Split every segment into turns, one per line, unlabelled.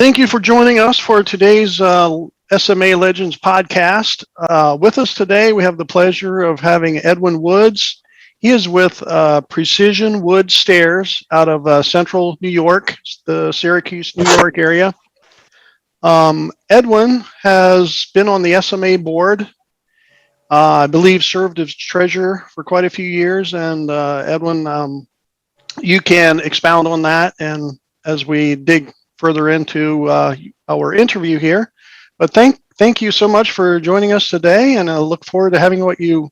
Thank you for joining us for today's SMA Legends podcast. With us today, we have the pleasure of having Edwin Woods. He is with Precision Wood Stairs out of central New York, the Syracuse, New York area. Edwin has been on the SMA board, I believe served as treasurer for quite a few years. And Edwin, you can expound on that and as we dig further into our interview here. But thank you so much for joining us today, and I look forward to having what you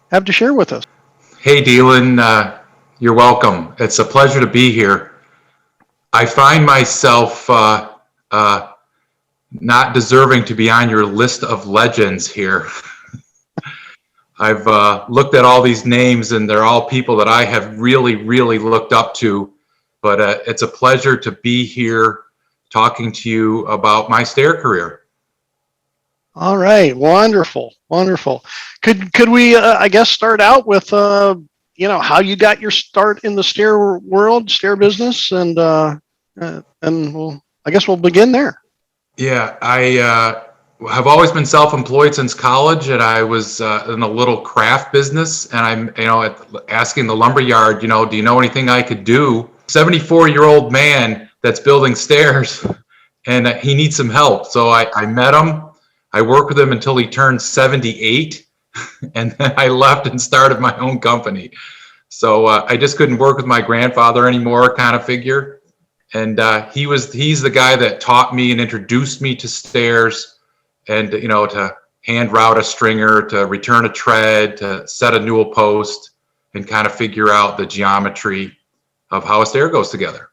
have to share with us.
Hey, Dylan, you're welcome. It's a pleasure to be here. I find myself not deserving to be on your list of legends here. I've looked at all these names, and they're all people that I have really looked up to. But it's a pleasure to be here talking to you about my stair career.
All right, wonderful. Could we, I guess, start out with, how you got your start in the stair world, stair business, and we'll begin there.
Yeah, I have always been self-employed since college, and I was in a little craft business, and I'm, asking the lumberyard, do you know anything I could do? 74-year-old man that's building stairs, and he needs some help. So I met him. I worked with him until he turned 78, and then I left and started my own company. So I just couldn't work with my grandfather anymore, kind of figure. And he's the guy that taught me and introduced me to stairs, and to hand route a stringer, to return a tread, to set a newel post, and kind of figure out the geometry of how a stair goes together.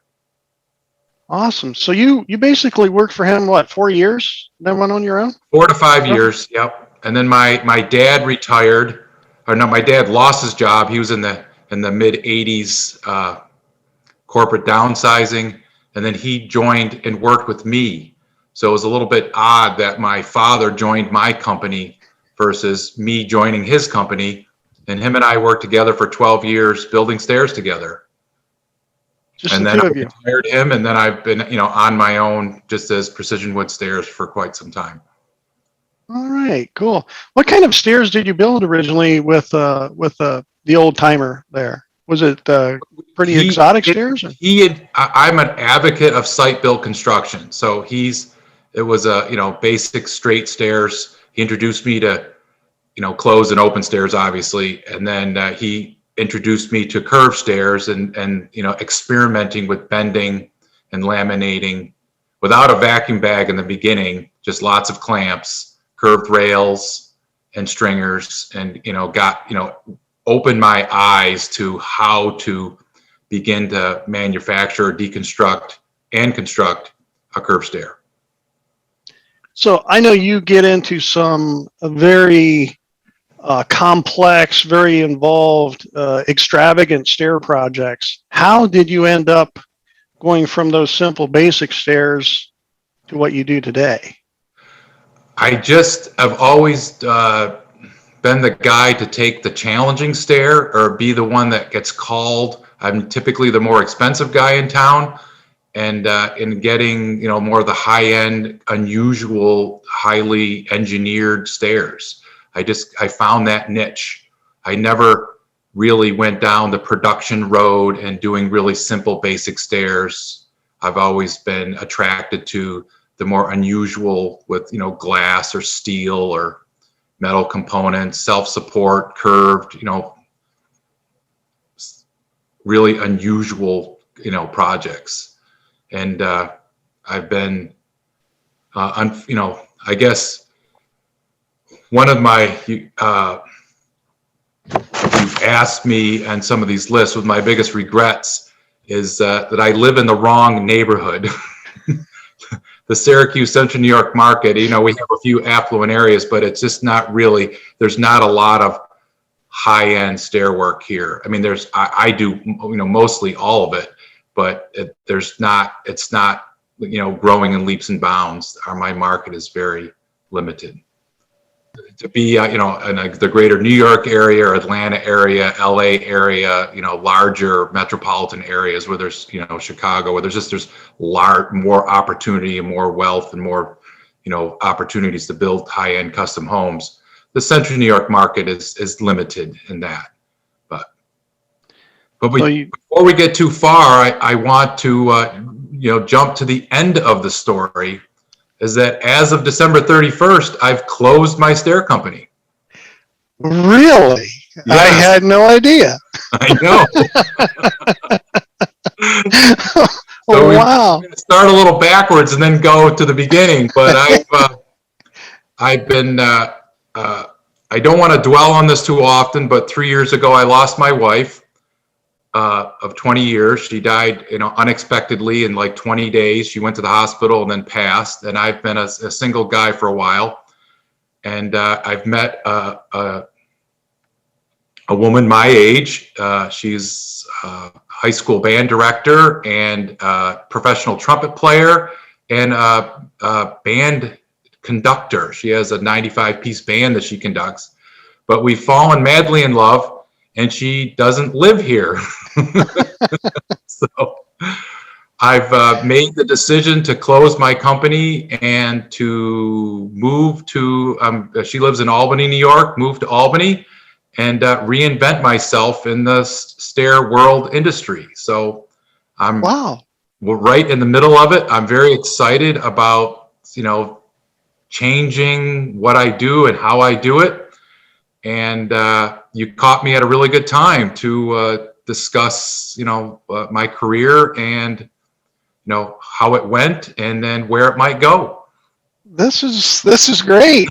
Awesome. So you basically worked for him, 4 years? Then went on your own?
4 to 5 years, yep. And then my dad retired, or no, my dad lost his job. He was in the mid 80s, corporate downsizing, and then he joined and worked with me. So it was a little bit odd that my father joined my company versus me joining his company. And him and I worked together for 12 years building stairs together. And then I retired him, and then I've been, on my own just as Precision Wood Stairs for quite some time.
All right, cool. What kind of stairs did you build originally with the old timer there? Was it pretty exotic stairs?
I'm an advocate of site-built construction. So it was basic straight stairs. He introduced me to, closed and open stairs, obviously, and then he introduced me to curved stairs and experimenting with bending and laminating without a vacuum bag in the beginning, just lots of clamps, curved rails and stringers, and opened my eyes to how to begin to manufacture, deconstruct, and construct a curved stair.
So I know you get into some very complex, very involved, extravagant stair projects. How did you end up going from those simple basic stairs to what you do today?
I just have always been the guy to take the challenging stair or be the one that gets called. I'm typically the more expensive guy in town, and in getting more of the high-end, unusual, highly engineered stairs. I found that niche. I never really went down the production road and doing really simple basic stairs. I've always been attracted to the more unusual with, glass or steel or metal components, self-support, curved, really unusual, projects. And I've been, I guess, one of my, you've asked me on some of these lists, with my biggest regrets is that I live in the wrong neighborhood. The Syracuse, Central New York market, we have a few affluent areas, but it's just not really, there's not a lot of high-end stair work here. I mean, I do, mostly all of it, but it's not, growing in leaps and bounds. My market is very limited. to be, you know, in the greater New York area or Atlanta area, LA area, you know, larger metropolitan areas where there's, you know, Chicago, where there's more opportunity and more wealth and more, you know, opportunities to build high-end custom homes. The Central New York market is limited in that. But before we get too far, I want to, you know, jump to the end of the story, is that as of December 31st, I've closed my stair company.
Really?
Yes.
I had no idea.
I know.
Oh,
So
wow.
we're going to start a little backwards and then go to the beginning. But I've been, I don't want to dwell on this too often, but 3 years ago, I lost my wife. Of 20 years. She died, you know, unexpectedly in like 20 days. She went to the hospital and then passed. And I've been a single guy for a while. And I've met a woman my age. She's a high school band director and professional trumpet player and a band conductor. She has a 95-piece band that she conducts. But we've fallen madly in love. And she doesn't live here. So I've made the decision to close my company and to move to, she lives in Albany, New York, move to Albany and reinvent myself in the stair world industry. So I'm right in the middle of it. I'm very excited about, you know, changing what I do and how I do it. And you caught me at a really good time to discuss, you know, my career and, you know, how it went and then where it might go.
This is great.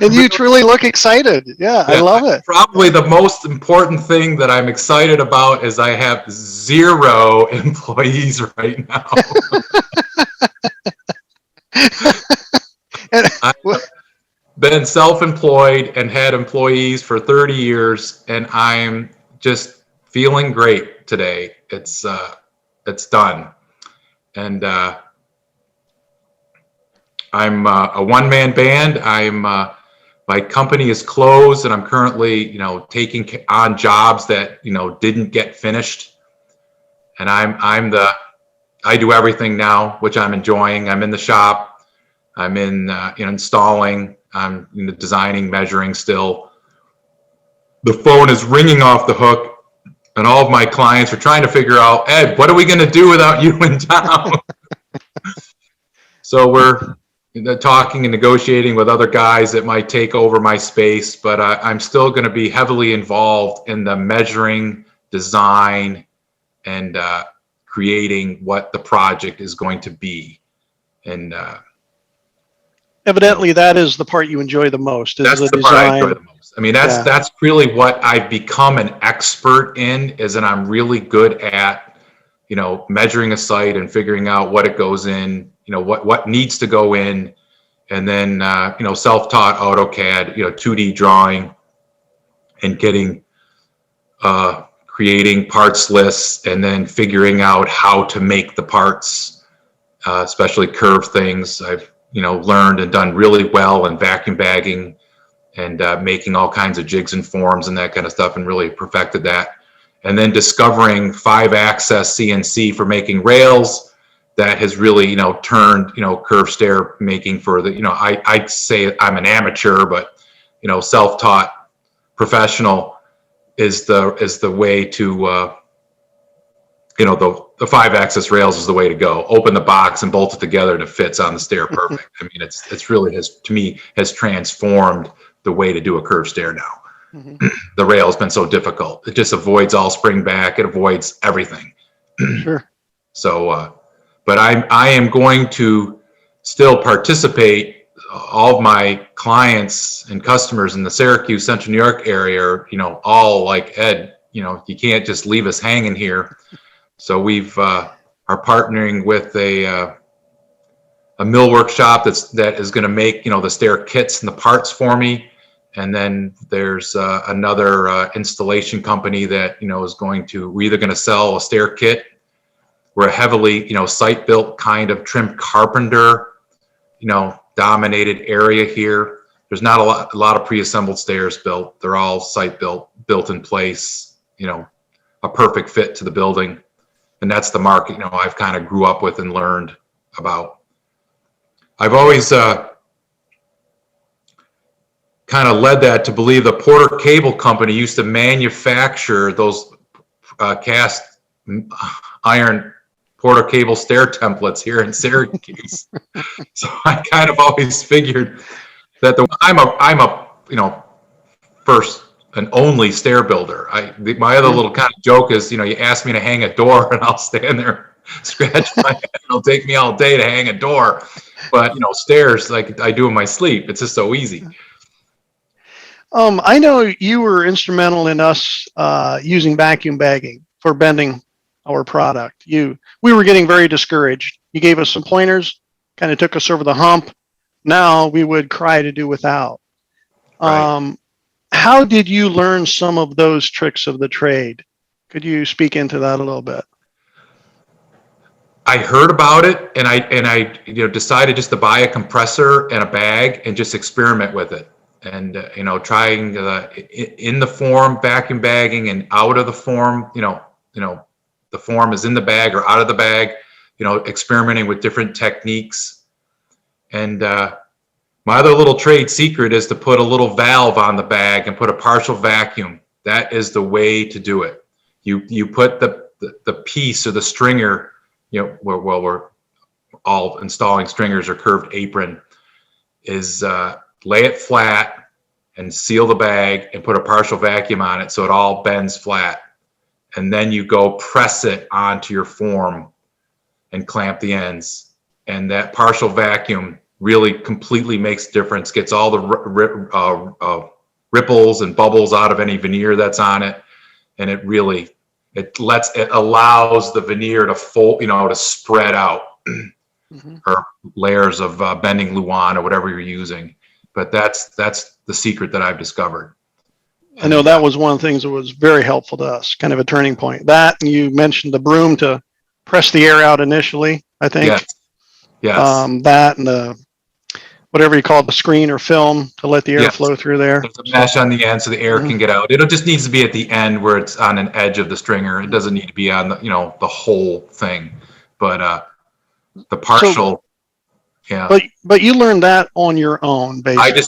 And you truly look excited. Yeah, I love it.
Probably the most important thing that I'm excited about is I have 0 employees right now. I've been self-employed and had employees for 30 years, and I'm just feeling great today. It's done. And I'm a one-man band. My company is closed, and I'm currently, you know, taking on jobs that, you know, didn't get finished. And I do everything now, which I'm enjoying. I'm in the shop. I'm in installing. I'm designing, measuring still. The phone is ringing off the hook, and all of my clients are trying to figure out, Ed, what are we going to do without you in town? So we're talking and negotiating with other guys that might take over my space, but I'm still going to be heavily involved in the measuring, design, and creating what the project is going to be. And
evidently, that is the part you enjoy the most. Is
that's the
design.
Part I enjoy the most. I mean, that's really what I've become an expert in. Is that I'm really good at, you know, measuring a site and figuring out what it goes in. You know, what needs to go in, and then you know, self-taught AutoCAD, you know, 2D drawing, and getting creating parts lists, and then figuring out how to make the parts, especially curved things. I've, you know, learned and done really well in vacuum bagging and making all kinds of jigs and forms and that kind of stuff, and really perfected that. And then discovering 5-axis CNC for making rails. That has really, you know, turned, you know, curved stair making for the, you know, I'd say I'm an amateur, but, you know, self-taught professional is the way to, you know, the 5-axis rails is the way to go. Open the box and bolt it together and it fits on the stair perfect. I mean, it's really to me has transformed the way to do a curved stair now. Mm-hmm. The rail has been so difficult. It just avoids all spring back. It avoids everything.
Sure.
So, but I am going to still participate. All of my clients and customers in the Syracuse, Central New York area are, you know, all like, Ed, you know, you can't just leave us hanging here. So we've are partnering with a millwork shop that is going to make, you know, the stair kits and the parts for me. And then there's another installation company that, you know, is we're either going to sell a stair kit. We're a heavily, you know, site-built kind of trim carpenter, you know, dominated area here. there's not a lot of pre-assembled stairs built. They're all site built in place, a perfect fit to the building. And that's the market, I've kind of grew up with and learned about. I've always kind of led that to believe the Porter Cable Company used to manufacture those cast iron Porter Cable stair templates here in Syracuse. So I kind of always figured that I'm a first and only stair builder. My other little kind of joke is, you ask me to hang a door and I'll stand there, scratch my head. It'll take me all day to hang a door. But, stairs, like I do in my sleep, it's just so easy.
I know you were instrumental in us using vacuum bagging for bending our product. We were getting very discouraged. You gave us some pointers, kind of took us over the hump. Now we would cry to do without.
Right.
How did you learn some of those tricks of the trade? Could you speak into that a little bit?
I heard about it, and I decided just to buy a compressor and a bag and just experiment with it. And trying in the form vacuum bagging and out of the form, the form is in the bag or out of the bag, experimenting with different techniques. And my other little trade secret is to put a little valve on the bag and put a partial vacuum. That is the way to do it. You put the piece or the stringer, where we're all installing stringers or curved apron, is lay it flat and seal the bag and put a partial vacuum on it so it all bends flat. And then you go press it onto your form and clamp the ends. And that partial vacuum really completely makes a difference, gets all the ripples and bubbles out of any veneer that's on it. And it allows the veneer to fold, to spread out, or layers of bending Luan or whatever you're using. But that's the secret that I've discovered.
I know that was one of the things that was very helpful to us, kind of a turning point. That, and you mentioned the broom to press the air out initially, I think.
Yes.
That and the, whatever you call it, the screen or film to let the air flow through there.
There's a mesh on the end so the air can get out. It just needs to be at the end where it's on an edge of the stringer. It doesn't need to be on the, the whole thing. But the partial,
But you learned that on your own, basically.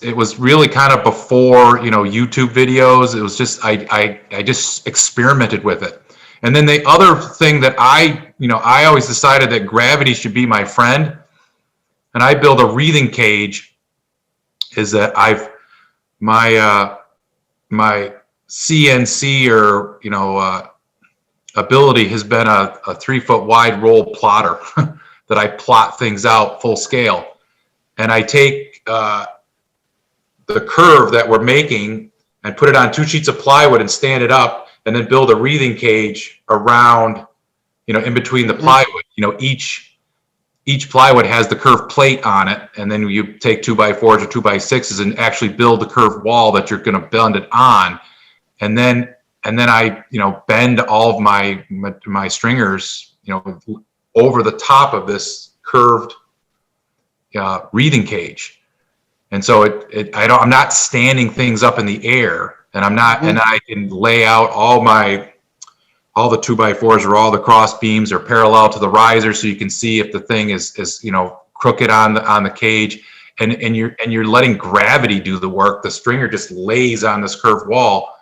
It was really kind of before, YouTube videos. It was just, I just experimented with it. And then the other thing that I always decided that gravity should be my friend. And I build a wreathing cage, is that my CNC or, ability has been a 3-foot wide roll plotter that I plot things out full scale. And I take the curve that we're making and put it on 2 sheets of plywood and stand it up and then build a wreathing cage around, in between the plywood. Each plywood has the curved plate on it, and then you take 2x4s or 2x6s and actually build the curved wall that you're going to bend it on. And then I, bend all of my stringers, over the top of this curved wreathing cage. And so I'm not standing things up in the air, and and I can lay out all the 2x4s or all the cross beams are parallel to the riser, so you can see if the thing is crooked on the cage, and you're letting gravity do the work. The stringer just lays on this curved wall.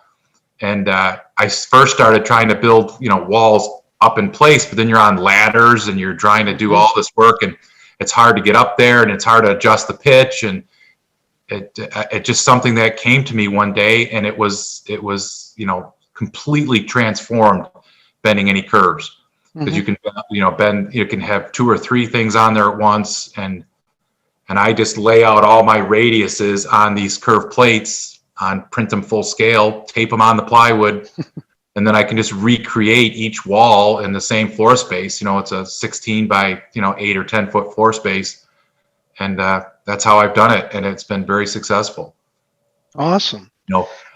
And I first started trying to build walls up in place, but then you're on ladders and you're trying to do all this work, and it's hard to get up there, and it's hard to adjust the pitch, and it just something that came to me one day, and it was completely transformed bending any curves, because you can bend, you can have 2 or 3 things on there at once, and I just lay out all my radiuses on these curved plates, print them full scale, tape them on the plywood, and then I can just recreate each wall in the same floor space. It's a 16 by 8 or 10 foot floor space, and that's how I've done it, and it's been very successful.
Awesome.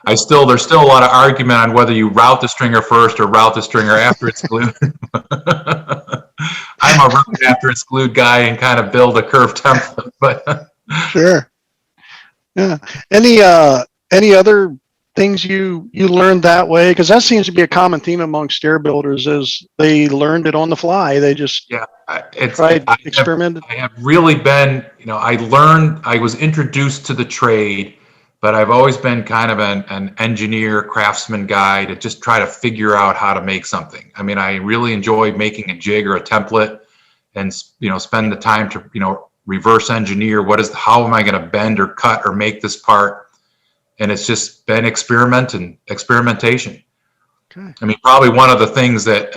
There's still a lot of argument on whether you route the stringer first or route the stringer after it's glued. I'm a route after it's glued guy and kind of build a curved template, but
sure. Yeah. Any other things you learned that way? Because that seems to be a common theme among stair builders is they learned it on the fly. They just
Yeah,
tried, experimented.
I have really been, I was introduced to the trade, but I've always been kind of an engineer, craftsman guy to just try to figure out how to make something. I mean, I really enjoy making a jig or a template and, spend the time to, reverse engineer how am I going to bend or cut or make this part? And it's just been experimentation.
Okay.
I mean, probably one of the things that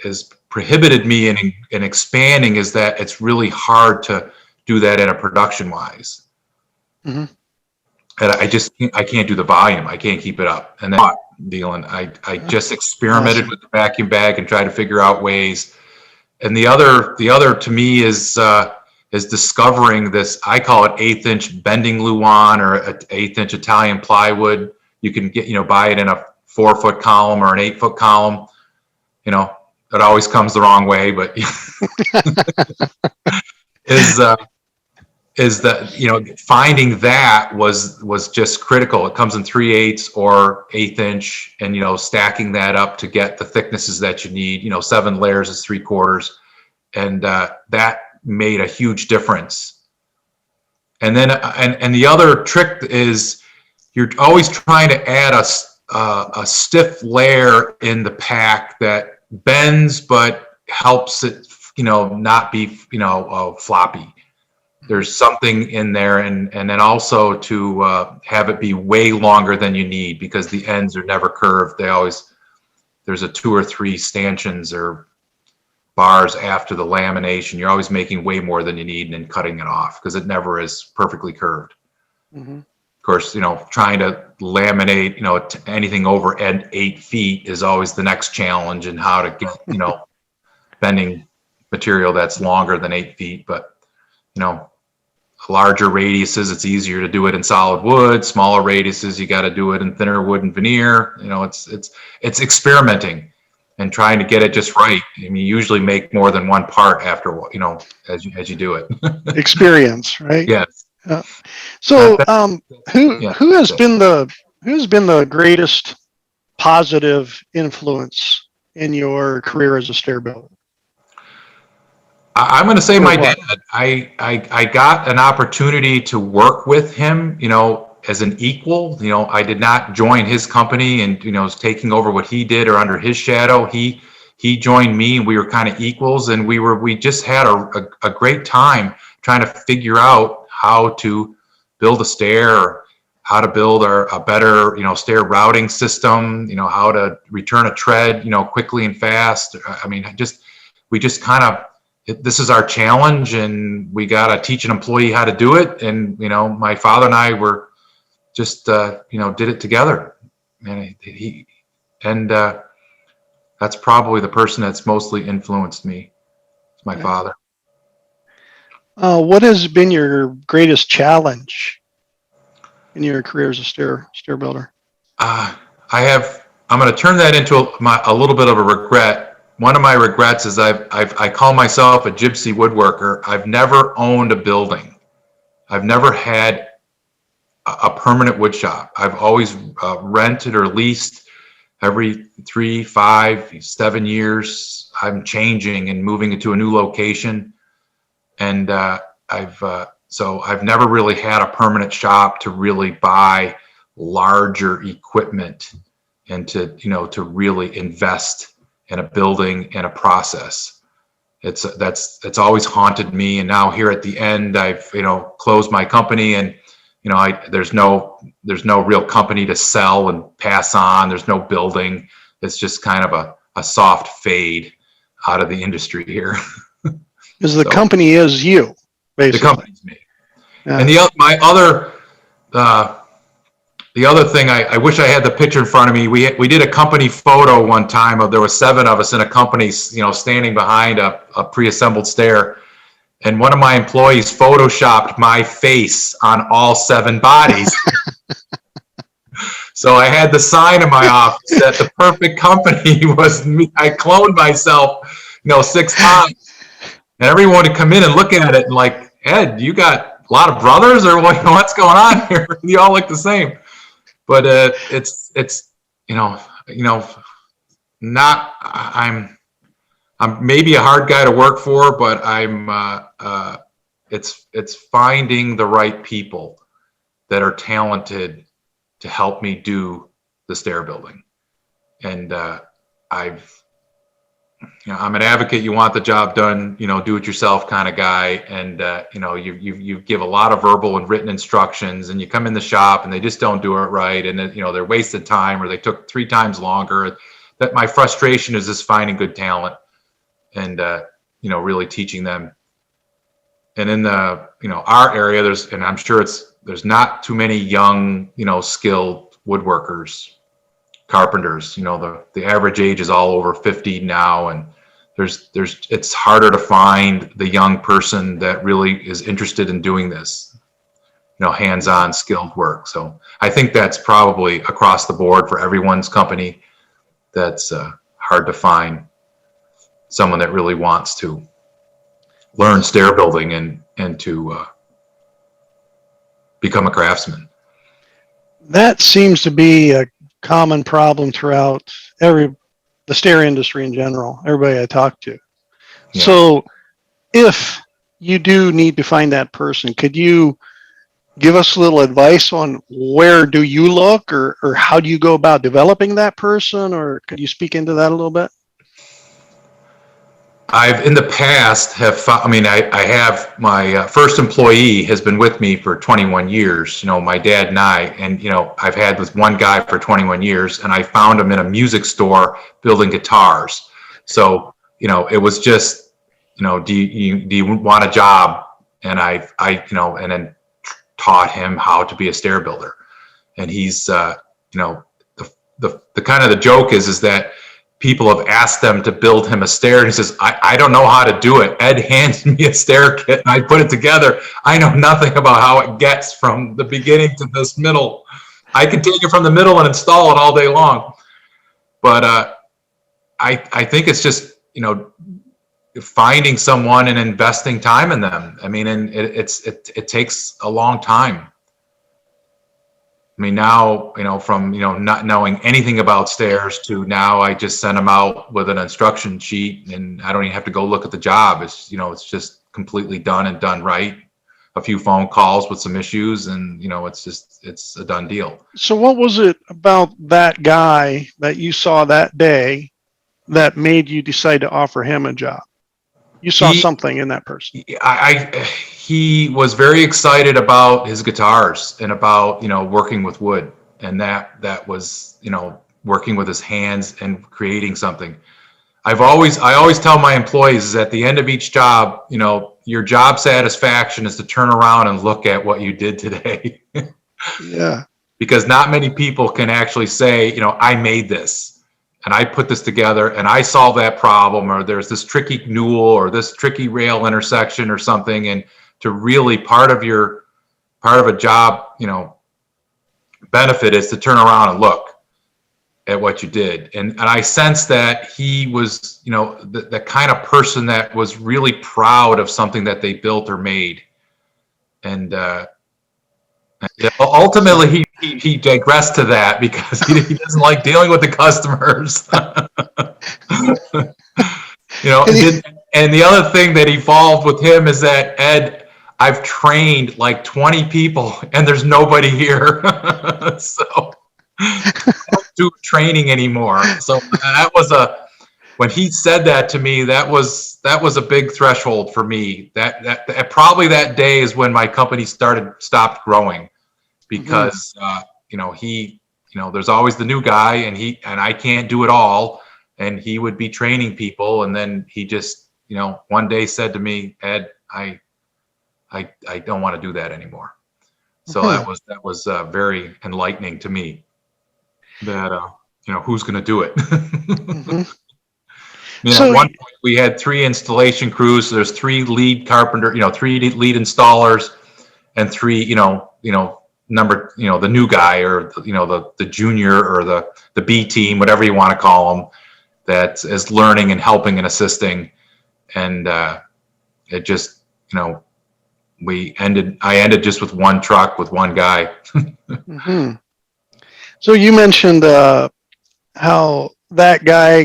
has prohibited me in expanding is that it's really hard to do that in a production wise.
Mm-hmm.
And I can't do the volume. I can't keep it up. And then dealing, I just experimented
Awesome.
with the vacuum bag and tried to figure out ways. And the other to me is discovering this. I call it 1/8 inch bending Luan or an 1/8 inch Italian plywood. You can buy it in a 4-foot column or an 8-foot column. It always comes the wrong way, but is that finding that was just critical. It comes in 3/8 or 1/8 inch, and stacking that up to get the thicknesses that you need. 7 layers is 3/4, and that made a huge difference. And then and the other trick is you're always trying to add a stiff layer in the pack that bends but helps it not be floppy. There's something in there, and then also to have it be way longer than you need, because the ends are never curved. There's a 2 or 3 stanchions or bars after the lamination. You're always making way more than you need and then cutting it off because it never is perfectly curved.
Mm-hmm.
Of course, trying to laminate, anything over 8 feet is always the next challenge, and how to get, bending material that's longer than 8 feet. But, larger radiuses, it's easier to do it in solid wood. Smaller radiuses, you got to do it in thinner wood and veneer. It's experimenting and trying to get it just right. I mean, you usually make more than one part after, as you do it.
Experience, right?
Yes.
So, who
Yeah.
has been the greatest positive influence in your career as a stair builder?
I'm going to say my dad. I got an opportunity to work with him, as an equal. I did not join his company and, was taking over what he did or under his shadow. He joined me, and we were kind of equals, and we just had a great time trying to figure out how to build a stair, or how to build a better, stair routing system, how to return a tread, quickly and fast. I mean, we just kind of, this is our challenge, and we got to teach an employee how to do it. And, my father and I were just, did it together. And that's probably the person that's mostly influenced me. It's my father.
What has been your greatest challenge in your career as a stair builder?
I'm going to turn that into a little bit of a regret. One of my regrets is I call myself a gypsy woodworker. I've never owned a building. I've never had a permanent wood shop. I've always rented or leased. Every 3, 5, 7 years, I'm changing and moving into a new location. And so I've never really had a permanent shop to really buy larger equipment and to really invest in a building and a process. That's always haunted me. And now here at the end, I've closed my company, and there's no real company to sell and pass on. There's no building. It's just kind of a soft fade out of the industry here.
Because the company is you, basically.
The company's me.
Yeah.
And the other thing, I wish I had the picture in front of me. We did a company photo one time there were 7 of us in a company, standing behind a pre-assembled stair. And one of my employees photoshopped my face on all 7 bodies. So I had the sign in my office that the perfect company was me. I cloned myself, 6 times. And everyone would come in and look at it and like, Ed, you got a lot of brothers, or what's going on here? You all look the same. But it's not. I'm maybe a hard guy to work for, but it's finding the right people that are talented to help me do the stair building. And I'm an advocate. You want the job done, do it yourself kind of guy. And, you give a lot of verbal and written instructions, and you come in the shop and they just don't do it right. And they're wasted time, or they took 3 times longer. That my frustration is just finding good talent and, really teaching them. And in the, our area, and I'm sure there's not too many young, skilled woodworkers, carpenters. The average age is all over 50 now, and it's harder to find the young person that really is interested in doing this, hands-on skilled work. So I think that's probably across the board for everyone's company. That's hard to find someone that really wants to learn stair building and to become a craftsman.
That seems to be a common problem throughout the stair industry in general, everybody I talk to. Yeah. So if you do need to find that person, could you give us a little advice on where do you look, or how do you go about developing that person, or could you speak into that a little bit?
I've in the past I have my first employee has been with me for 21 years, my dad and I, and, I've had with one guy for 21 years, and I found him in a music store building guitars. So, it was just, do you want a job? And I and then taught him how to be a stair builder. And he's, the kind of the joke is that people have asked them to build him a stair, and he says, I don't know how to do it. Ed handed me a stair kit and I put it together. I know nothing about how it gets from the beginning to this middle. I can take it from the middle and install it all day long. But I think it's just, finding someone and investing time in them. I mean, and it takes a long time. I mean, now, from, not knowing anything about stairs to now I just send them out with an instruction sheet, and I don't even have to go look at the job. It's, it's just completely done and done right. A few phone calls with some issues, and, it's a done deal.
So what was it about that guy that you saw that day that made you decide to offer him a job? You saw something in that person.
He was very excited about his guitars and about, working with wood, and that was, working with his hands and creating something. I always tell my employees is at the end of each job, your job satisfaction is to turn around and look at what you did today.
Yeah.
Because not many people can actually say, I made this. And I put this together and I solved that problem, or there's this tricky newel or this tricky rail intersection or something. And to really part of a job, benefit is to turn around and look at what you did. And I sense that he was, the kind of person that was really proud of something that they built or made. And ultimately he digressed to that because he doesn't like dealing with the customers. And the other thing that evolved with him is that, Ed, I've trained like 20 people and there's nobody here. So I don't do training anymore. So that was when he said that to me, that was a big threshold for me. That probably that day is when my company stopped growing, because there's always the new guy, and I can't do it all, and he would be training people, and then he just one day said to me, Ed, I don't want to do that anymore. So that was very enlightening to me. That who's going to do it? So, at one point we had 3 installation crews. So there's 3 lead carpenter, 3 lead installers, and 3, the new guy, or the junior, or the B team, whatever you want to call them, that is learning and helping and assisting. And it just I ended just with one truck with one guy.
Hmm. So you mentioned how that guy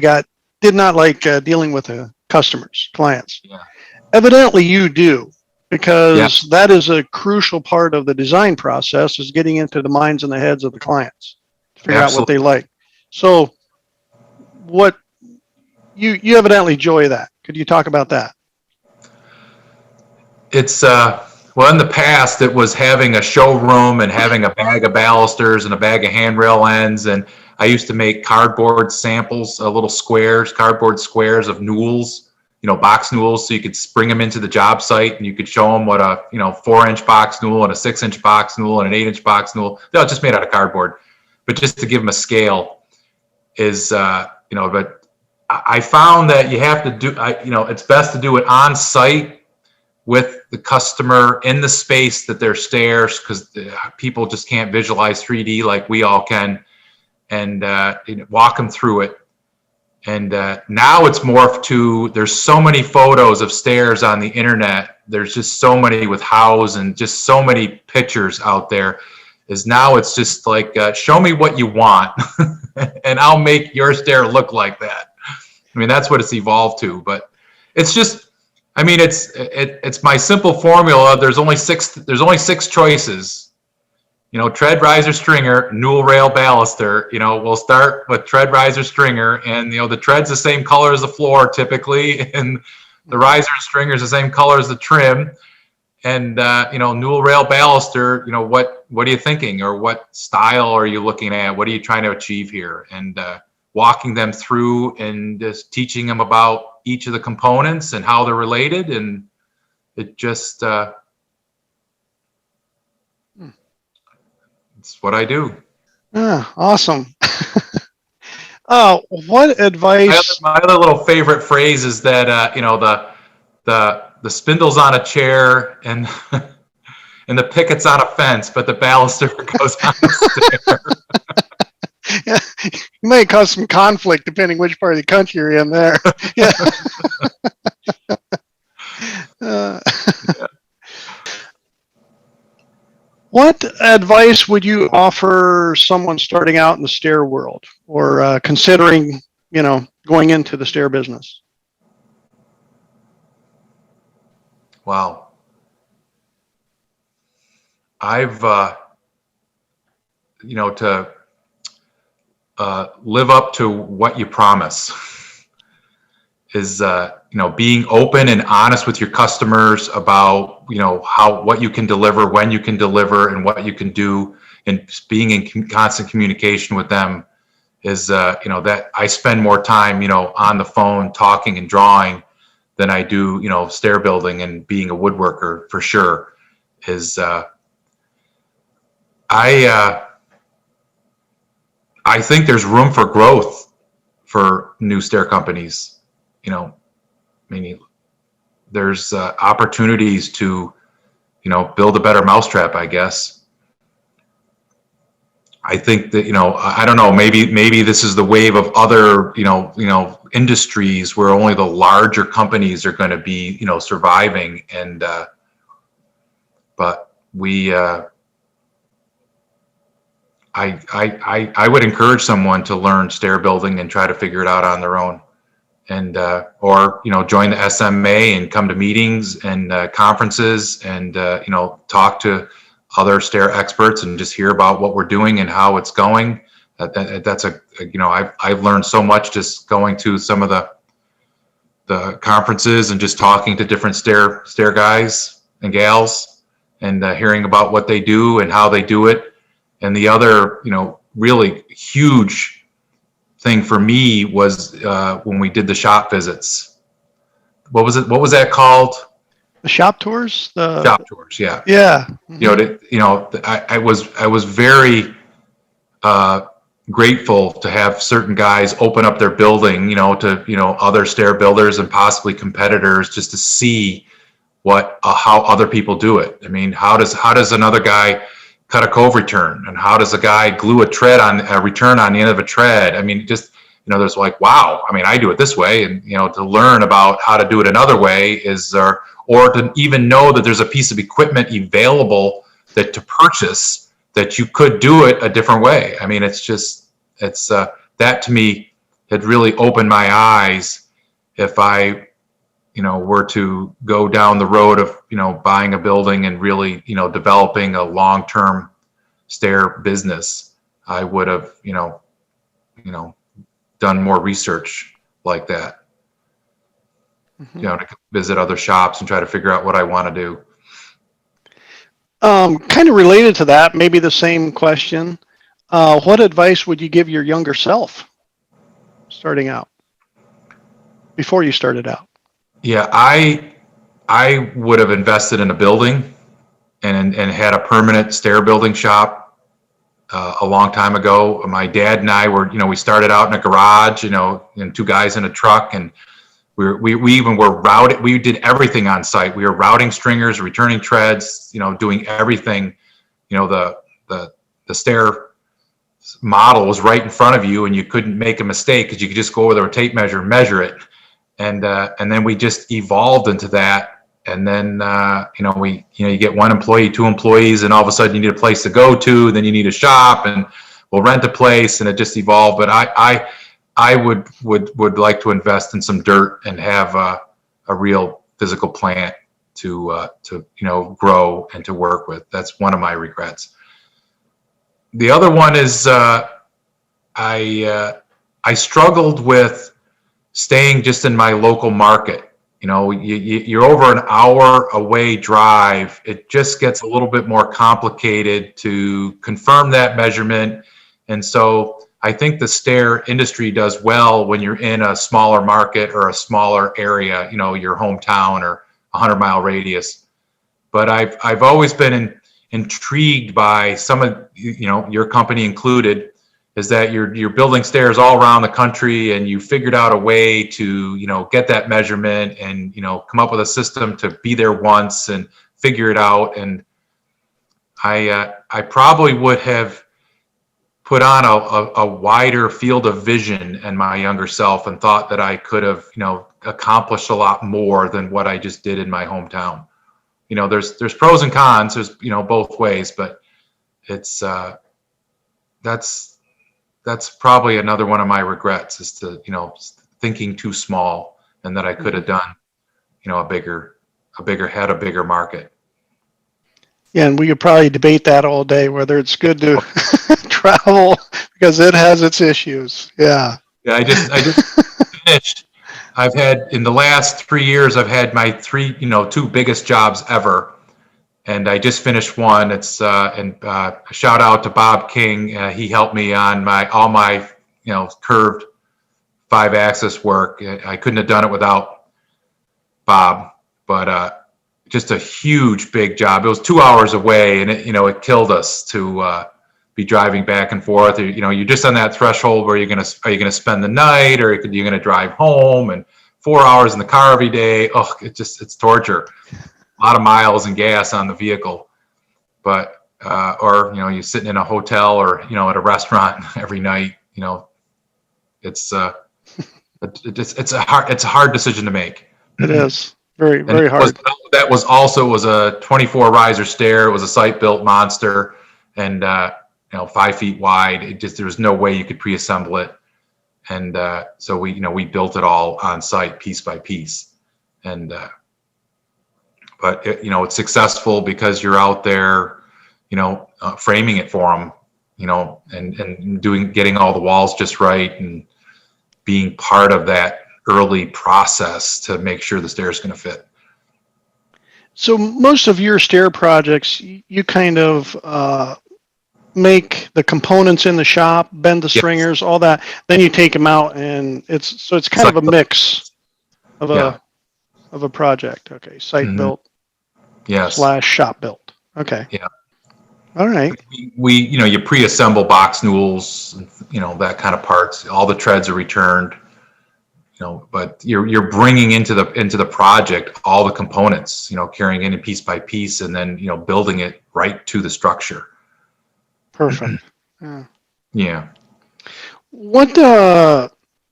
did not like dealing with customers, clients.
Yeah.
Evidently, you do,
Yeah,
because that is a crucial part of the design process, is getting into the minds and the heads of the clients to figure out what they
absolutely.
like. So, what you evidently enjoy that. Could you talk about that?
It's well, in the past it was having a showroom and having a bag of balusters and a bag of handrail ends, and I used to make cardboard samples, little squares, cardboard squares of newels, box newels, so you could bring them into the job site and you could show them what a 4-inch box newel and a 6-inch box newel and an 8-inch box newel. They're just made out of cardboard, but just to give them a scale is but I found that you have to do it's best to do it on site with the customer in the space that their stairs, because people just can't visualize 3D like we all can, and walk them through it. And now it's morphed to, there's so many photos of stairs on the internet. There's just so many with hows and just so many pictures out there. Is now it's just like, show me what you want and I'll make your stair look like that. I mean, that's what it's evolved to, but it's just, I mean, it's my simple formula. There's only six choices. Tread, riser, stringer, newel, rail, baluster. We'll start with tread, riser, stringer, and the tread's the same color as the floor typically, and the riser and stringer is the same color as the trim. And newel, rail, baluster. What are you thinking, or what style are you looking at? What are you trying to achieve here? And walking them through and just teaching them about each of the components and how they're related, and it just it's what I do.
Ah, awesome. What advice?
My other little favorite phrase is that the spindle's on a chair and and the picket's on a fence, but the baluster goes on the stair.
You may cause some conflict depending which part of the country you're in there. Yeah. Uh, what advice would you offer someone starting out in the stair world, or considering, going into the stair business?
Wow. I've to live up to what you promise is being open and honest with your customers about what you can deliver, when you can deliver, and what you can do, and being in constant communication with them is that I spend more time on the phone talking and drawing than I do stair building and being a woodworker, for sure. Is I think there's room for growth for new stair companies. Meaning there's opportunities to, build a better mousetrap, I guess. I think that, I don't know, maybe this is the wave of other, industries where only the larger companies are going to be, surviving. And, but we, I would encourage someone to learn stair building and try to figure it out on their own, and or join the SMA and come to meetings and conferences and talk to other stair experts and just hear about what we're doing and how it's going. That's I've learned so much just going to some of the conferences and just talking to different stair guys and gals and hearing about what they do and how they do it. And the other, really huge thing for me was when we did the shop visits. What was it? What was that called?
The shop tours?
Shop tours, yeah.
Yeah.
I was very grateful to have certain guys open up their building, to other stair builders and possibly competitors, just to see how other people do it. I mean, how does another guy cut a cove return, and how does a guy glue a return on the end of a tread? I mean, just there's like, wow, I mean, I do it this way. And, to learn about how to do it another way or to even know that there's a piece of equipment available that to purchase that you could do it a different way. I mean, that to me had really opened my eyes. If I, were to go down the road of, buying a building and really, developing a long-term stair business, I would have, done more research like that, to visit other shops and try to figure out what I want to do.
Kind of related to that, maybe the same question. What advice would you give your younger self starting out, before you started out?
Yeah, I would have invested in a building and had a permanent stair building shop a long time ago. My dad and I were, we started out in a garage, and two guys in a truck, and we even were routing. We did everything on site. We were routing stringers, returning treads, doing everything. The stair model was right in front of you, and you couldn't make a mistake because you could just go over there with a tape measure and measure it. And then we just evolved into that. And then, you get one employee, two employees, and all of a sudden you need a place to go to, then you need a shop, and we'll rent a place, and it just evolved. But I would like to invest in some dirt and have a real physical plant to grow and to work with. That's one of my regrets. The other one is I struggled with staying just in my local market. You're over an hour away drive. It just gets a little bit more complicated to confirm that measurement. And so I think the stair industry does well when you're in a smaller market or a smaller area, your hometown or 100-mile radius. But I've always been intrigued by some of, your company included, is that you're building stairs all around the country, and you figured out a way to, get that measurement and, come up with a system to be there once and figure it out. And I probably would have put on a wider field of vision in my younger self and thought that I could have, accomplished a lot more than what I just did in my hometown. There's pros and cons, there's, both ways, but it's, that's probably another one of my regrets, is to, thinking too small, and that I could have done, a bigger market.
Yeah, and we could probably debate that all day, whether it's good to travel, because it has its issues. Yeah.
Yeah, I just finished. I've had, in the last 3 years, I've had my two biggest jobs ever. And I just finished one. It's a shout out to Bob King. He helped me on all my curved 5-axis work. I couldn't have done it without Bob. But just a huge, big job. It was 2 hours away, and it killed us to be driving back and forth. You're just on that threshold where are you gonna spend the night, or you're gonna drive home, and 4 hours in the car every day. Oh, it's torture. A lot of miles and gas on the vehicle, but or you're sitting in a hotel or at a restaurant every night. It's a hard decision to make.
It is very, very hard.
That was a 24 riser stair. It was a site built monster, and 5 feet wide. There was no way you could pre-assemble it, and so we built it all on site, piece by piece, and. But it's successful because you're out there, framing it for them, and getting all the walls just right, and being part of that early process to make sure the stair is going to fit.
So most of your stair projects, you kind of make the components in the shop, bend the stringers, all that. Then you take them out, and it's kind of a mix of a project. Okay, site built.
Yes.
/ shop built. Okay.
Yeah.
All right.
We you pre-assemble box newels, that kind of parts. All the treads are returned, but you're bringing into the project all the components, carrying in piece by piece, and then building it right to the structure.
Perfect. Yeah.
Yeah.
What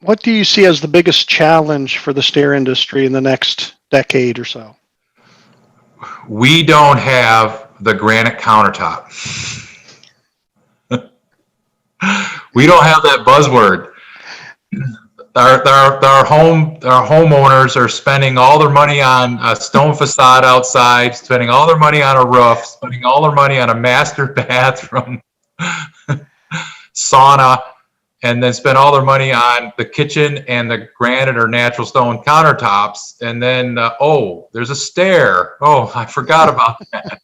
What do you see as the biggest challenge for the stair industry in the next decade or so?
We don't have the granite countertop. We don't have that buzzword. Our homeowners are spending all their money on a stone facade outside, spending all their money on a roof, spending all their money on a master bathroom, sauna, and then spend all their money on the kitchen and the granite or natural stone countertops. And then, oh, there's a stair. Oh, I forgot about that.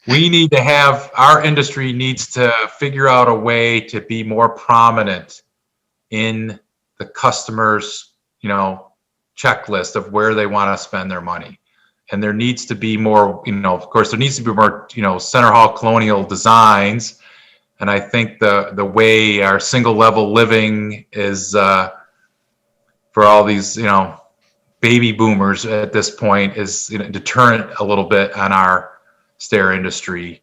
We need to have, our industry needs to figure out a way to be more prominent in the customer's, checklist of where they want to spend their money. And there needs to be more, of course, there needs to be more, center hall colonial designs. And I think the way our single level living is, for all these, baby boomers at this point is deterrent a little bit on our stair industry.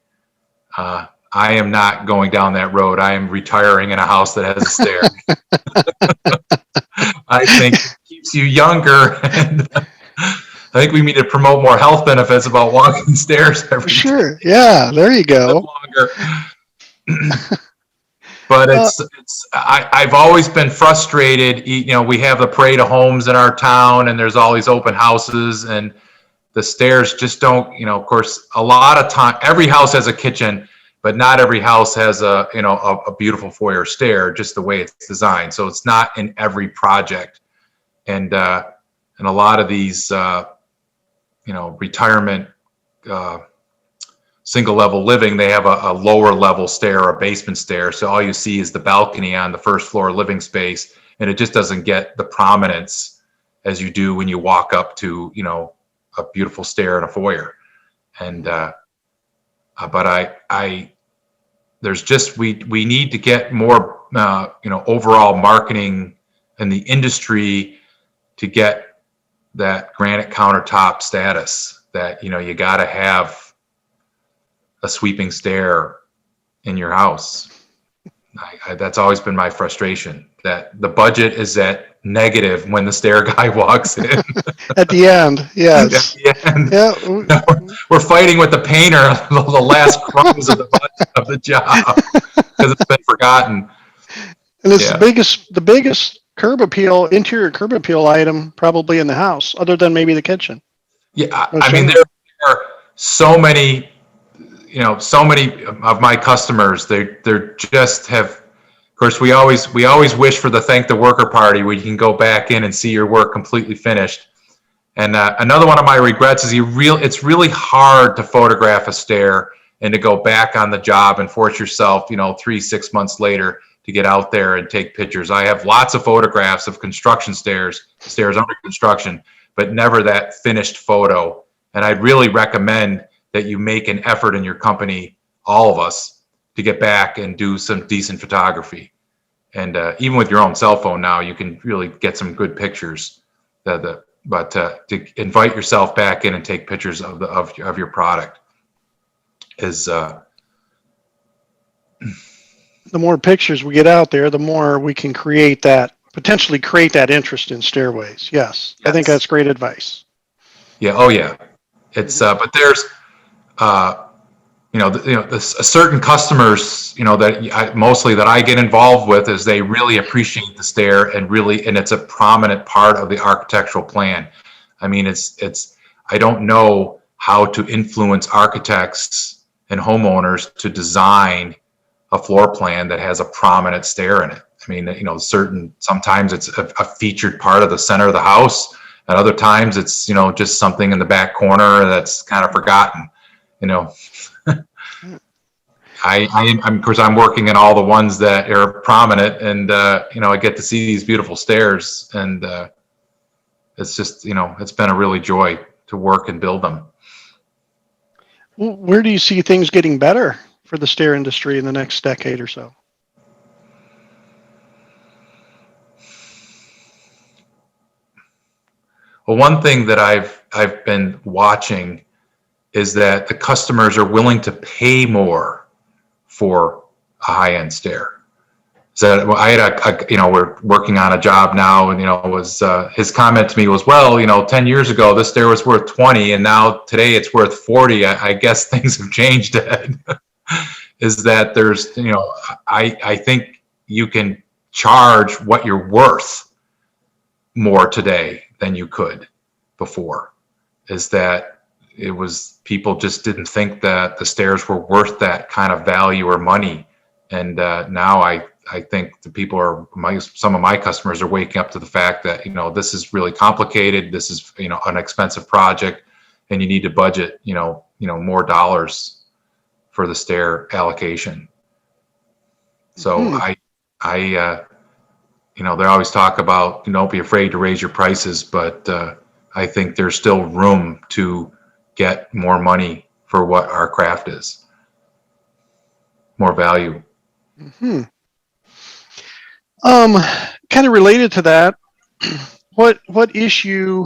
I am not going down that road. I am retiring in a house that has a stair. I think it keeps you younger, and I think we need to promote more health benefits about walking stairs every
Sure.
day.
Yeah, there you go.
Longer. But I've always been frustrated. We have the parade of homes in our town, and there's all these open houses, and the stairs just don't. Of course, a lot of time, every house has a kitchen, but not every house has a beautiful foyer stair, just the way it's designed. So it's not in every project, and a lot of these retirement single level living, they have a lower level stair or a basement stair. So all you see is the balcony on the first floor living space, and it just doesn't get the prominence as you do when you walk up to a beautiful stair in a foyer. And but I there's just we need to get more overall marketing in the industry to get that granite countertop status, that you got to have a sweeping stair in your house. That's always been my frustration, that the budget is at negative when the stair guy walks in.
At the end, yes.
At the end.
Yeah.
We're fighting with the painter the last crumbs of the budget of the job because it's been forgotten.
And it's the biggest interior curb appeal item probably in the house, other than maybe the kitchen.
Yeah, I mean, there are so many of my customers, they're just have, of course, we always wish for the thank the worker party where you can go back in and see your work completely finished. And another one of my regrets is it's really hard to photograph a stair and to go back on the job and force yourself, 3-6 months later to get out there and take pictures. I have lots of photographs of construction stairs under construction, but never that finished photo. And I'd really recommend that you make an effort in your company, all of us, to get back and do some decent photography. And even with your own cell phone now, you can really get some good pictures. But to invite yourself back in and take pictures of your product is. The
more pictures we get out there, the more we can potentially create that interest in stairways. Yes. I think that's great advice.
Yeah. Oh yeah. It's but there's. Certain customers, that I get involved with, is they really appreciate the stair and it's a prominent part of the architectural plan. I mean, I don't know how to influence architects and homeowners to design a floor plan that has a prominent stair in it. I mean, sometimes it's a featured part of the center of the house, and other times it's, just something in the back corner that's kind of forgotten. Of course, I'm working in all the ones that are prominent, and I get to see these beautiful stairs, and it's just, it's been a really joy to work and build them.
Where do you see things getting better for the stair industry in the next decade or so?
Well, one thing that I've been watching is that the customers are willing to pay more for a high-end stair. So well, I had we're working on a job now, and was his comment to me was, well, 10 years ago this stair was worth 20, and now today it's worth 40. I guess things have changed. Ed. Is that there's I think you can charge what you're worth more today than you could before. Is that it was people just didn't think that the stairs were worth that kind of value or money, and now I think the people some of my customers are waking up to the fact that, this is really complicated. This is, an expensive project, and you need to budget, more dollars for the stair allocation. So they always talk about, don't be afraid to raise your prices, but I think there's still room to get more money for what our craft is, more value.
Mm-hmm. Kind of related to that, what issue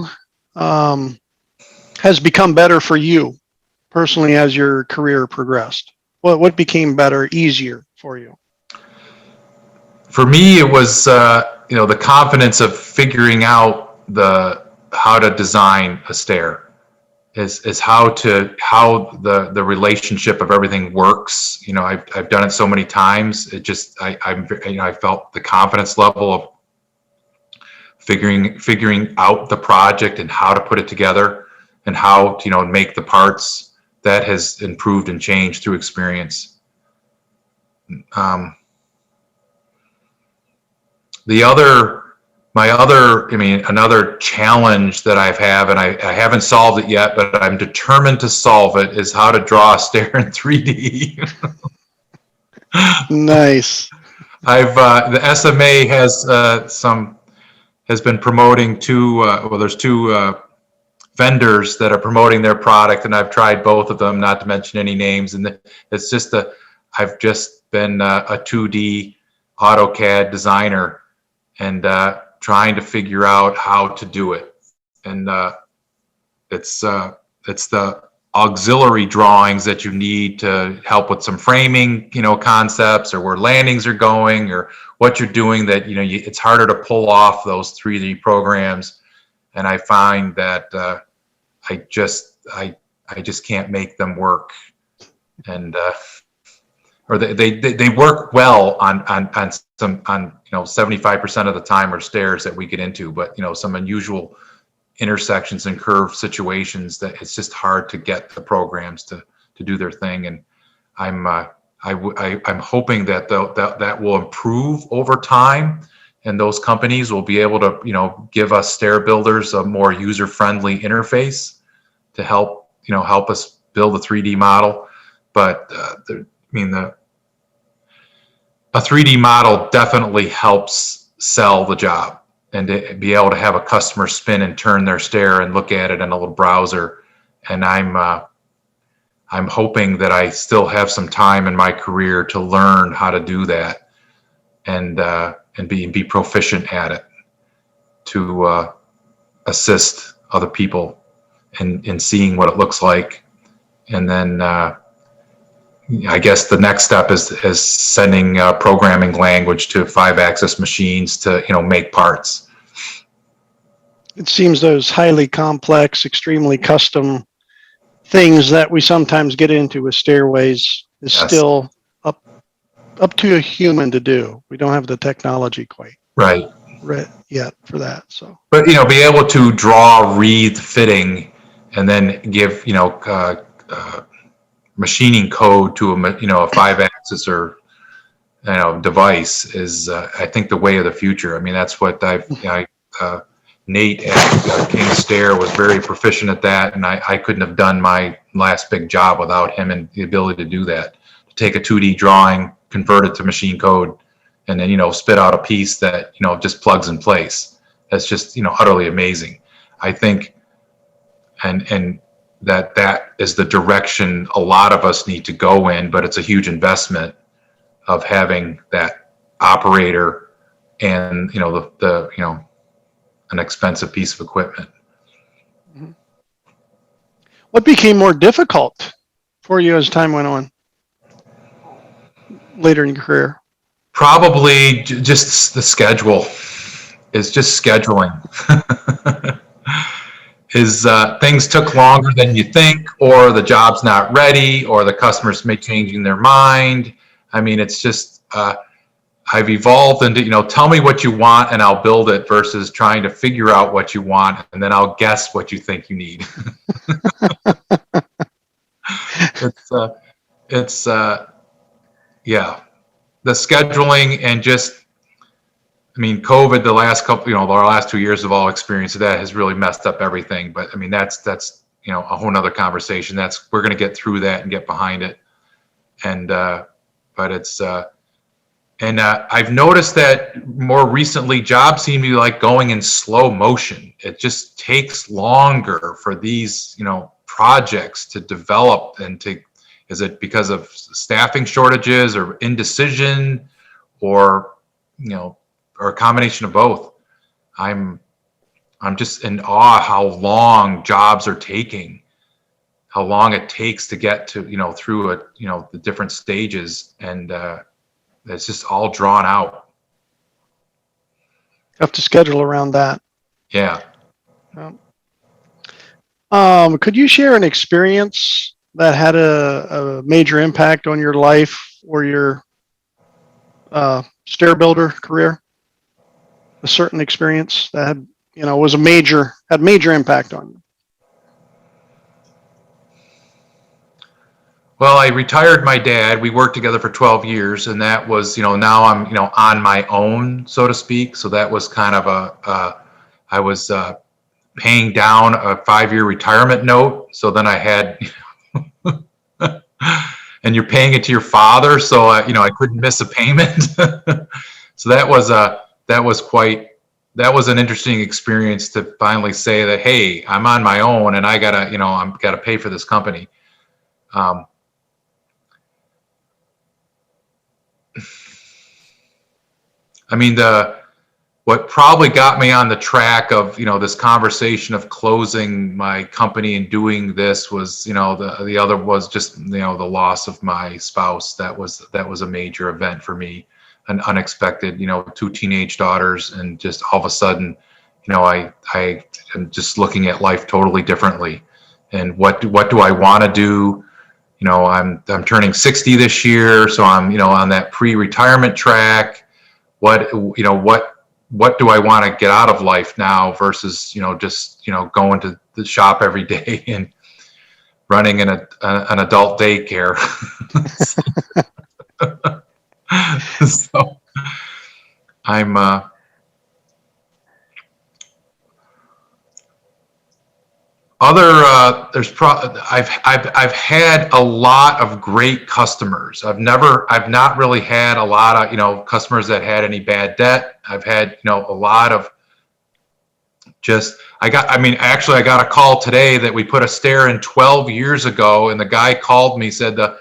has become better for you personally as your career progressed? What became better, easier for you?
For me, it was the confidence of figuring out how to design a stair. Is how the relationship of everything works. I've done it so many times. It just I felt the confidence level of figuring out the project and how to put it together and how to make the parts. That has improved and changed through experience. Another challenge that and I haven't solved it yet, but I'm determined to solve it, is how to draw a stair in 3D.
Nice.
The SMA has been promoting there's two vendors that are promoting their product, and I've tried both of them, not to mention any names, and it's just I've just been a 2D AutoCAD designer, and trying to figure out how to do it. And it's the auxiliary drawings that you need to help with some framing, concepts, or where landings are going, or what you're doing, that it's harder to pull off those 3D programs. And I find that I just can't make them work, and or they work well on 75% of the time, or stairs that we get into, but some unusual intersections and curved situations that it's just hard to get the programs to do their thing. And I'm hoping that that will improve over time, and those companies will be able to give us stair builders a more user-friendly interface to help us build a 3D model. But a 3D model definitely helps sell the job, and to be able to have a customer spin and turn their stair and look at it in a little browser. And I'm hoping that I still have some time in my career to learn how to do that, and be proficient at it, to assist other people in seeing what it looks like. And then I guess the next step is sending programming language to 5-axis machines to make parts.
It seems those highly complex, extremely custom things that we sometimes get into with stairways is still up to a human to do. We don't have the technology quite
right
yet for that. So,
but be able to draw, read fitting, and then give machining code to a 5-axis or device is I think the way of the future. That's what Nate at King Stair was very proficient at that, and I couldn't have done my last big job without him, and the ability to do that, to take a 2D drawing, convert it to machine code, and then spit out a piece that just plugs in place. That's just utterly amazing. I think, and that is the direction a lot of us need to go in, but it's a huge investment of having that operator and an expensive piece of equipment.
What became more difficult for you as time went on later in your career?
Probably just the schedule is just scheduling. Is things took longer than you think, or the job's not ready, or the customers may changing their mind. I mean, it's just I've evolved into, tell me what you want and I'll build it versus trying to figure out what you want and then I'll guess what you think you need. it's yeah, the scheduling and just, I mean, COVID, the last couple, the last 2 years of all experience of that has really messed up everything. But I mean, that's a whole nother conversation. We're going to get through that and get behind it. And, but it's, and I've noticed that more recently jobs seem to be like going in slow motion. It just takes longer for these, projects to develop is it because of staffing shortages or indecision or, or a combination of both? I'm just in awe how long jobs are taking, how long it takes to get to, through the different stages, and it's just all drawn out.
You have to schedule around that.
Yeah.
Could you share an experience that had a major impact on your life or your stair builder career? A certain experience that had, had major impact on you.
Well, I retired my dad. We worked together for 12 years, and that was, now I'm, on my own, so to speak. So that was kind of I was paying down a 5-year retirement note. So then I had, and you're paying it to your father. So, I couldn't miss a payment. So that was an interesting experience to finally say that, hey, I'm on my own and I gotta pay for this company. I mean, what probably got me on the track of, this conversation of closing my company and doing this was, the other was just, the loss of my spouse. That was a major event for me, an unexpected, 2 teenage daughters, and just all of a sudden, I am just looking at life totally differently. And what do I want to do? I'm turning 60 this year, so I'm, on that pre-retirement track. What do I want to get out of life now versus, just, going to the shop every day and running an adult daycare. So I'm, I've had a lot of great customers. I've not really had a lot of, customers that had any bad debt. I've had, a lot of I got a call today that we put a stair in 12 years ago, and the guy called me, said the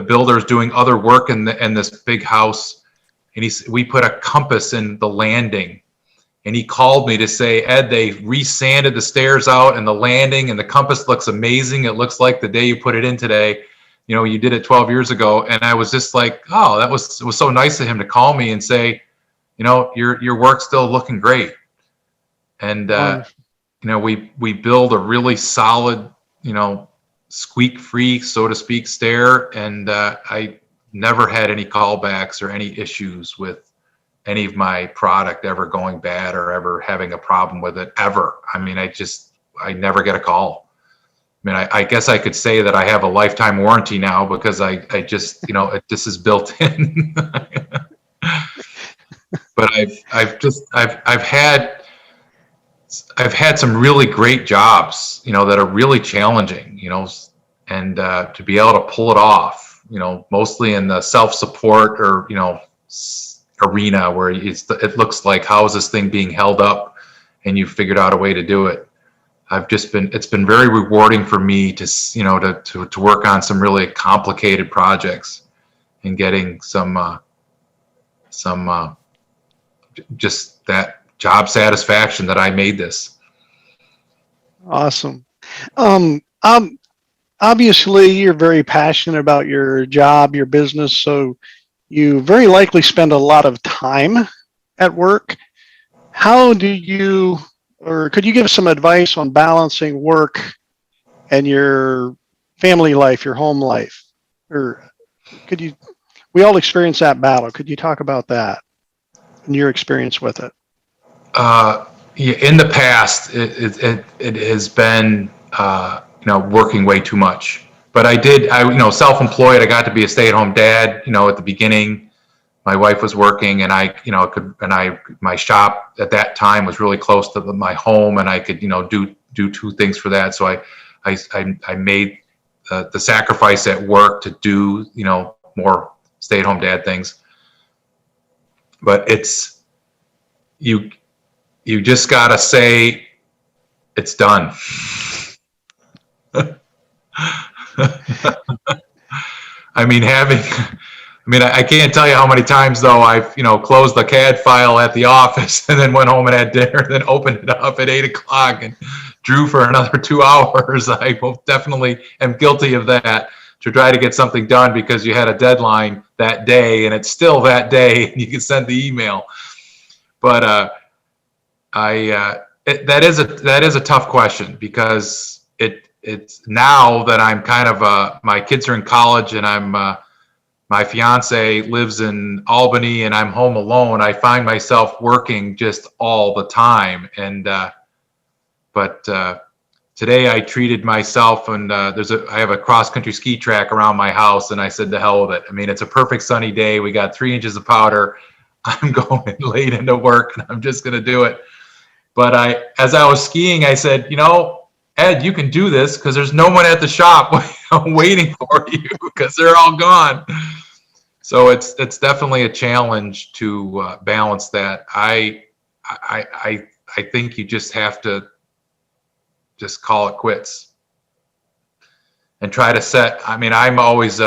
builder's doing other work in this big house, and we put a compass in the landing. And he called me to say, Ed, they resanded the stairs out and the landing, and the compass looks amazing. It looks like the day you put it in today. You did it 12 years ago. And I was just like, oh, it was so nice of him to call me and say, your work's still looking great. And, we build a really solid, squeak-free, so to speak, stair. And I never had any callbacks or any issues with any of my product ever going bad or ever having a problem with it ever. I mean, I never get a call. I mean, I guess I could say that I have a lifetime warranty now because I just, this is built in. But I've had some really great jobs, that are really challenging, and to be able to pull it off, mostly in the self-support or, arena where it looks like, how is this thing being held up, and you figured out a way to do it. It's been very rewarding for me to work on some really complicated projects and getting some just that job satisfaction that I made this.
Awesome. Obviously you're very passionate about your job, your business. So You very likely spend a lot of time at work. How do you, or could you give us some advice on balancing work and your family life, your home life? Or could you, we all experience that battle. Could you talk about that and your experience with it?
Yeah, in the past, it has been, working way too much. But self-employed, I got to be a stay-at-home dad, at the beginning. My wife was working and my shop at that time was really close to my home and I could, do two things for that. So I made the sacrifice at work to do, more stay-at-home dad things. But you, you just gotta say it's done. I mean, I can't tell you how many times though I've, closed the CAD file at the office and then went home and had dinner, then opened it up at 8 o'clock and drew for another 2 hours. I will definitely am guilty of that, to try to get something done because you had a deadline that day and it's still that day and you can send the email. But that is a tough question because it's now that I'm kind of my kids are in college and my fiance lives in Albany and I'm home alone. I find myself working just all the time. And but today I treated myself and I have a cross country ski track around my house and I said to hell with it. I mean, it's a perfect sunny day. We got 3 inches of powder. I'm going late into work and I'm just going to do it. But as I was skiing, I said, Ed, you can do this because there's no one at the shop waiting for you because they're all gone. So it's definitely a challenge to balance that. I think you just have to just call it quits and try to set. I mean, I've always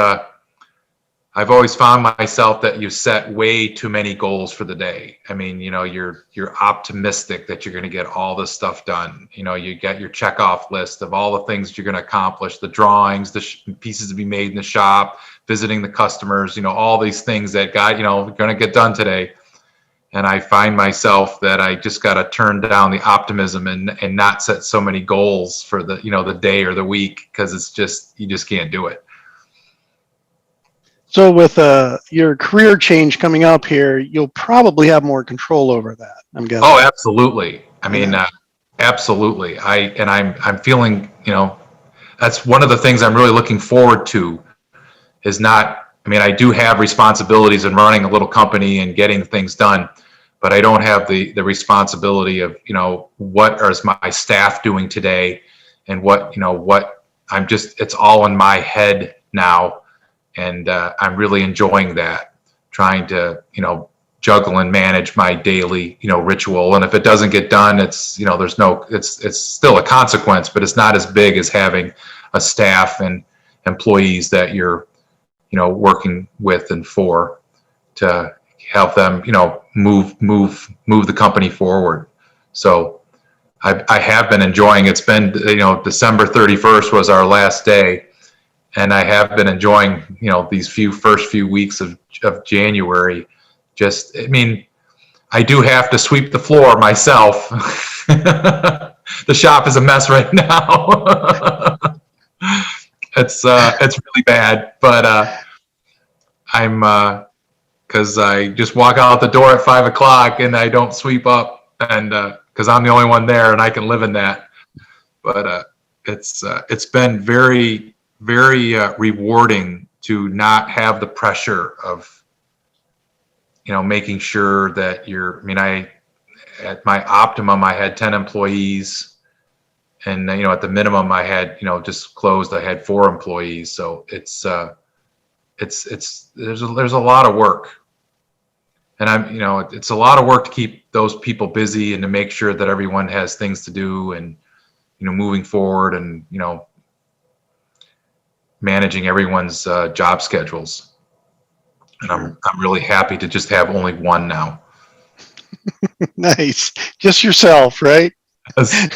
found myself that you set way too many goals for the day. I mean, you're optimistic that you're going to get all this stuff done. You get your checkoff list of all the things that you're going to accomplish, the drawings, the pieces to be made in the shop, visiting the customers, all these things that going to get done today. And I find myself that I just got to turn down the optimism and not set so many goals for the day or the week because you just can't do it.
So with your career change coming up here, you'll probably have more control over that, I'm guessing.
Oh, absolutely. I mean, absolutely. I'm feeling, that's one of the things I'm really looking forward to is I do have responsibilities in running a little company and getting things done, but I don't have the responsibility of, what is my staff doing today and what it's all in my head now. And I'm really enjoying that, trying to, juggle and manage my daily, ritual. And if it doesn't get done, it's, it's still a consequence, but it's not as big as having a staff and employees that you're, working with and for to help them, move the company forward. So I have been enjoying, it's been, December 31st was our last day. And I have been enjoying, these first few weeks of January. I do have to sweep the floor myself. The shop is a mess right now. It's really bad, but because I just walk out the door at 5 o'clock and I don't sweep up, and because I'm the only one there and I can live in that. But it's been very, very rewarding to not have the pressure of, making sure that at my optimum, I had 10 employees and, at the minimum I had, just closed, I had 4 employees. So there's a lot of work, and it's a lot of work to keep those people busy and to make sure that everyone has things to do and, moving forward and, managing everyone's job schedules. And I'm really happy to just have only one now.
Nice. Just yourself, right?
Yes.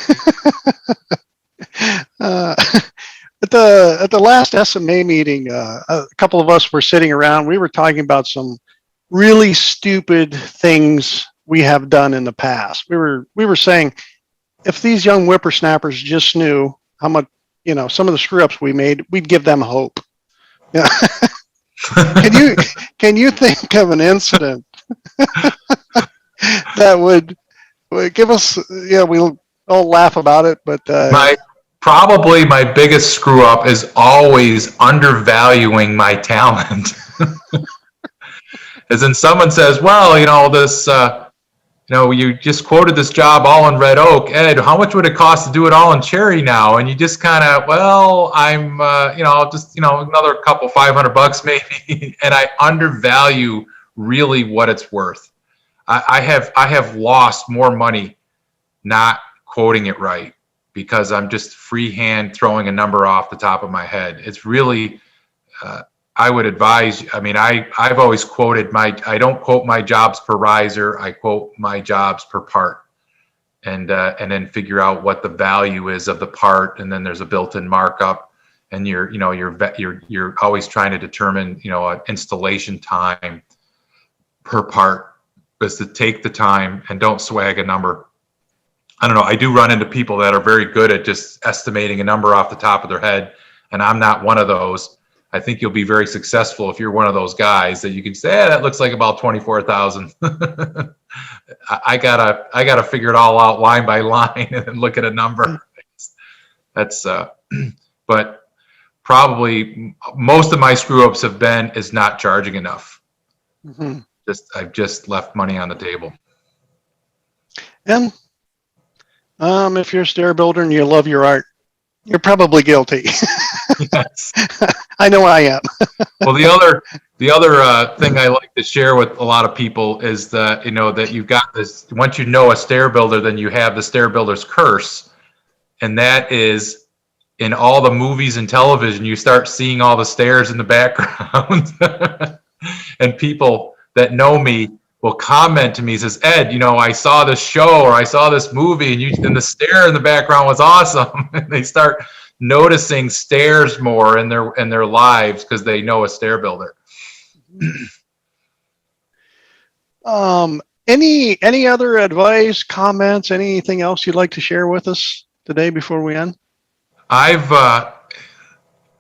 at the last SMA meeting, a couple of us were sitting around. We were talking about some really stupid things we have done in the past. We were saying, if these young whippersnappers just knew how much, some of the screw ups we made, we'd give them hope. Yeah. Can you think of an incident that would give us, we'll all laugh about it, but
Probably my biggest screw up is always undervaluing my talent. As in someone says, well, this, you just quoted this job all in Red Oak. Ed, how much would it cost to do it all in Cherry now? And you just kind of, well, I'm, another couple $500 maybe. And I undervalue really what it's worth. I have lost more money not quoting it right because I'm just freehand throwing a number off the top of my head. It's really, I would advise, I've always quoted I don't quote my jobs per riser, I quote my jobs per part. And then figure out what the value is of the part, and then there's a built-in markup, and you're always trying to determine, an installation time per part is to take the time and don't swag a number. I don't know, I do run into people that are very good at just estimating a number off the top of their head, and I'm not one of those. I think you'll be very successful if you're one of those guys that you can say, that looks like about 24,000. I gotta figure it all out line by line and then look at a number. That's but probably most of my screw ups have been is not charging enough.
Mm-hmm.
I've just left money on the table.
And if you're a stair builder and you love your art, you're probably guilty.
Yes.
I know I am.
Well, the other thing I like to share with a lot of people is that, that you've got this, once you know a stair builder, then you have the stair builder's curse. And that is, in all the movies and television, you start seeing all the stairs in the background. And people that know me will comment to me, says, Ed, I saw this show or I saw this movie and the stair in the background was awesome. And they start noticing stairs more in their lives because they know a stair builder.
Any other advice, comments, anything else you'd like to share with us today before we end?
I've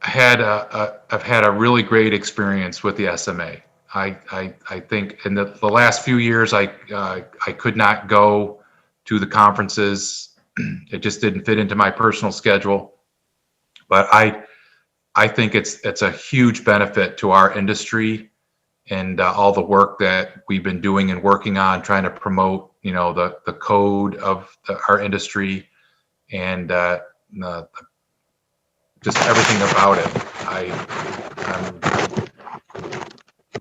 had a really great experience with the SMA. I think in the last few years I could not go to the conferences. It just didn't fit into my personal schedule. But I think it's a huge benefit to our industry and all the work that we've been doing and working on trying to promote, the code of our industry and just everything about it. I'm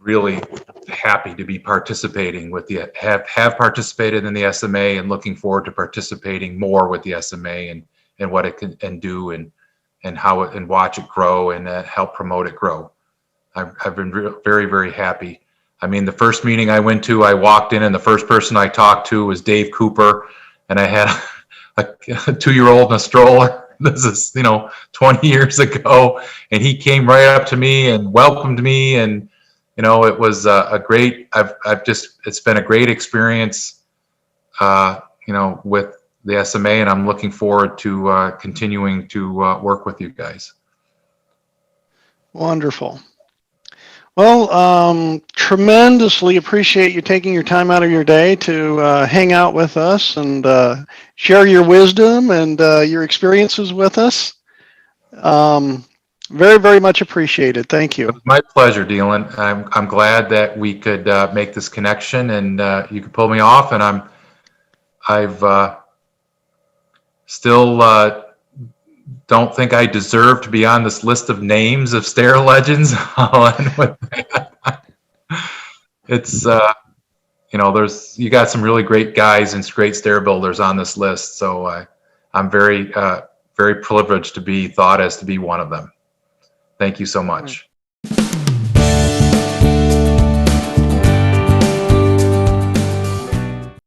really happy to be participating with have participated in the SMA and looking forward to participating more with the SMA and what it can do and how it and watch it grow and help promote it grow. I've been very, very happy. The first meeting I went to, I walked in and the first person I talked to was Dave Cooper, and I had a 2-year-old in a stroller. This is, 20 years ago, and he came right up to me and welcomed me, and it was a great. It's been a great experience, with the SMA, and I'm looking forward to continuing to work with you guys.
Wonderful. Well, tremendously appreciate you taking your time out of your day to hang out with us and share your wisdom and your experiences with us. Very, very much appreciated. Thank you.
It was my pleasure, Dylan. I'm glad that we could make this connection and you could pull me off, and I've still don't think I deserve to be on this list of names of Stair Legends. I'll end with that. It's you got some really great guys and great stair builders on this list, so I'm very very privileged to be thought as to be one of them. Thank you so much.